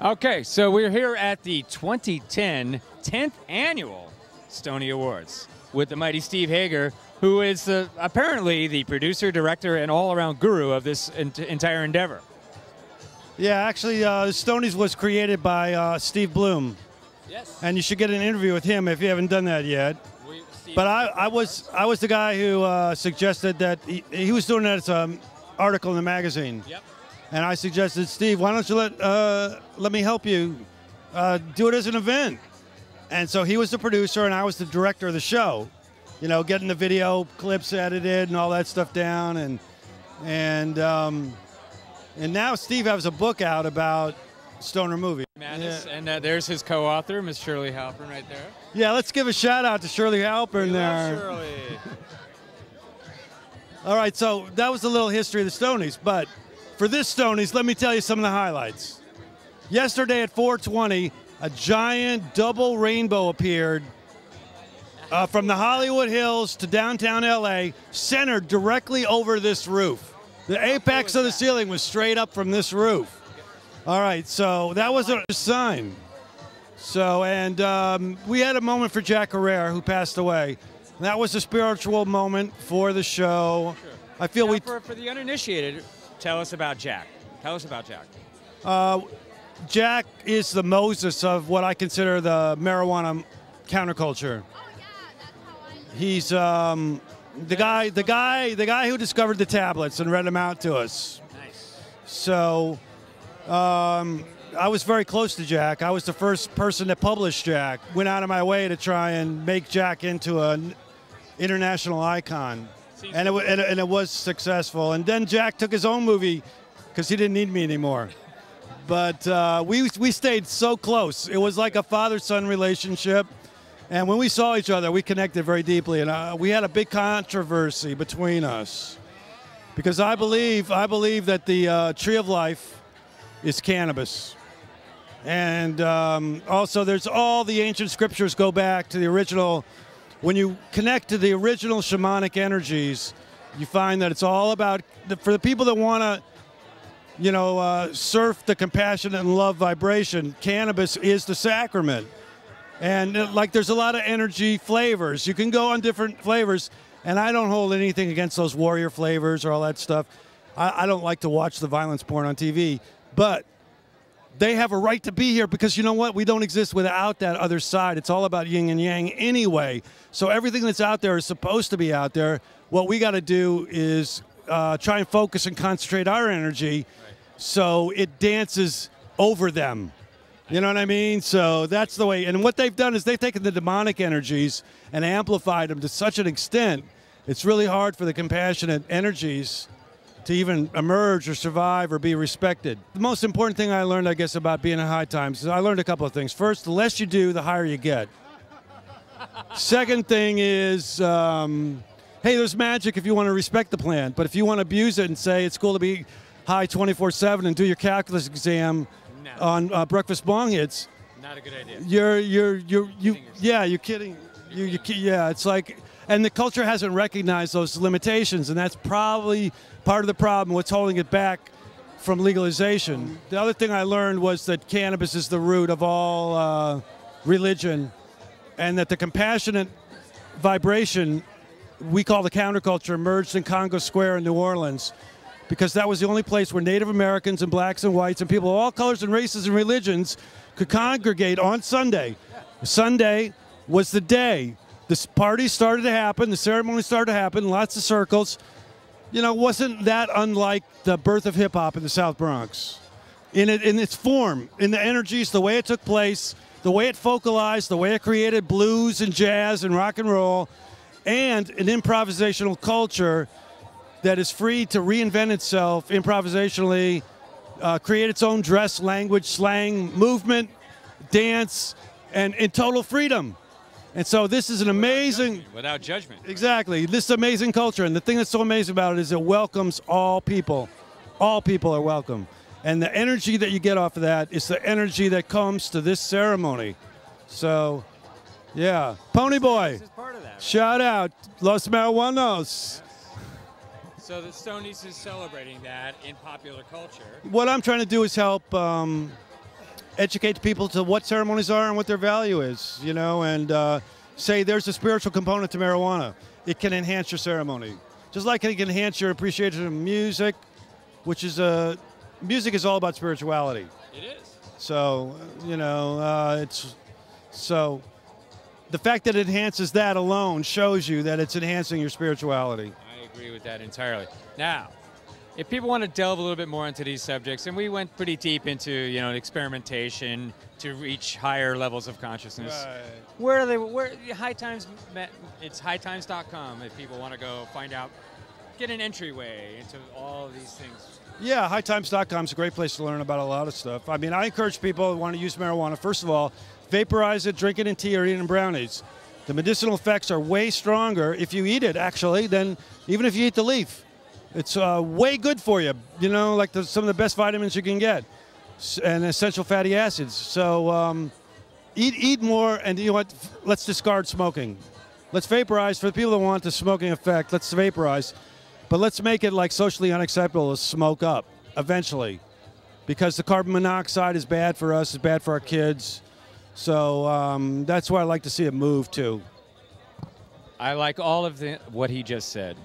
Okay, so we're here at the 2010 10th Annual Stony Awards with the mighty Steve Hager, who is apparently the producer, director, and all-around guru of this entire endeavor. Yeah, actually, the Stonies was created by Steve Bloom. Yes. And you should get an interview with him if you haven't done that yet. But I was the guy who suggested that he was doing that as an article in the magazine. Yep. And I suggested, Steve, why don't you let me help you do it as an event? And so he was the producer and I was the director of the show. You know, getting the video clips edited and all that stuff down, and now Steve has a book out about stoner movie. Madness, yeah. And there's his co-author, Miss Shirley Alpern, right there. Yeah, let's give a shout out to Shirley Alpern there. Love Shirley. All right, so that was a little history of the Stonies, but for this Stonies, let me tell you some of the highlights. Yesterday at 4:20, a giant double rainbow appeared from the Hollywood Hills to downtown LA, centered directly over this roof. The apex of the ceiling was straight up from this roof. All right, so that was a sign. So, and we had a moment for Jack Herrera, who passed away. That was a spiritual moment for the show. Sure. I feel now, for the uninitiated, tell us about Jack. Tell us about Jack. Jack is the Moses of what I consider the marijuana counterculture. He's the guy who discovered the tablets and read them out to us. Nice. So I was very close to Jack. I was the first person to publish Jack. Went out of my way to try and make Jack into an international icon, and it was successful. And then Jack took his own movie because he didn't need me anymore. But we stayed so close. It was like a father-son relationship. And when we saw each other, we connected very deeply, and we had a big controversy between us, because I believe that the tree of life is cannabis, and also there's all the ancient scriptures go back to the original. When you connect to the original shamanic energies, you find that it's all about for the people that want to, you know, surf the compassion and love vibration. Cannabis is the sacrament. And like there's a lot of energy flavors. You can go on different flavors, and I don't hold anything against those warrior flavors or all that stuff. I don't like to watch the violence porn on TV, but they have a right to be here because you know what? We don't exist without that other side. It's all about yin and yang anyway. So everything that's out there is supposed to be out there. What we got to do is try and focus and concentrate our energy so it dances over them. You know what I mean? So that's the way. And what they've done is they've taken the demonic energies and amplified them to such an extent, it's really hard for the compassionate energies to even emerge or survive or be respected. The most important thing I learned, I guess, about being at High Times is I learned a couple of things. First, the less you do, the higher you get. Second thing is, hey, there's magic if you want to respect the plant. But if you want to abuse it and say it's cool to be high 24/7 and do your calculus exam on breakfast bong hits, not a good idea. You're kidding. Yeah, it's like, and the culture hasn't recognized those limitations, and that's probably part of the problem. What's holding it back from legalization. The other thing I learned was that cannabis is the root of all religion, and that the compassionate vibration we call the counterculture emerged in Congo Square in New Orleans, because that was the only place where Native Americans and blacks and whites and people of all colors and races and religions could congregate on Sunday. Sunday was the day. This party started to happen, the ceremony started to happen, lots of circles. You know, wasn't that unlike the birth of hip-hop in the South Bronx? In its form, in the energies, the way it took place, the way it focalized, the way it created blues and jazz and rock and roll, and an improvisational culture that is free to reinvent itself improvisationally, create its own dress, language, slang, movement, dance, and in total freedom. And so this is an amazing... Without judgment. Exactly. This is amazing culture. And the thing that's so amazing about it is it welcomes all people. All people are welcome. And the energy that you get off of that is the energy that comes to this ceremony. So, yeah. Pony Boy. This is part of that. Right? Shout out. Los Marijuanos. So the Stonies is celebrating that in popular culture. What I'm trying to do is help educate people to what ceremonies are and what their value is, you know, and say there's a spiritual component to marijuana. It can enhance your ceremony. Just like it can enhance your appreciation of music, which is music is all about spirituality. It is. So, you know, so the fact that it enhances that alone shows you that it's enhancing your spirituality. I agree with that entirely. Now, if people want to delve a little bit more into these subjects, and we went pretty deep into, you know, experimentation to reach higher levels of consciousness. Right. Where are they? Where High Times? It's hightimes.com if people want to go find out, get an entryway into all of these things. Yeah, hightimes.com is a great place to learn about a lot of stuff. I mean, I encourage people who want to use marijuana, first of all, vaporize it, drink it in tea, or eat it in brownies. The medicinal effects are way stronger if you eat it, actually, than even if you eat the leaf. It's way good for you, you know, like some of the best vitamins you can get, and essential fatty acids. So eat more, and you know what? Let's discard smoking. Let's vaporize. For the people that want the smoking effect, let's vaporize. But let's make it like socially unacceptable to smoke up eventually, because the carbon monoxide is bad for us, it's bad for our kids. So that's where I like to see it move to. I like all of what he just said.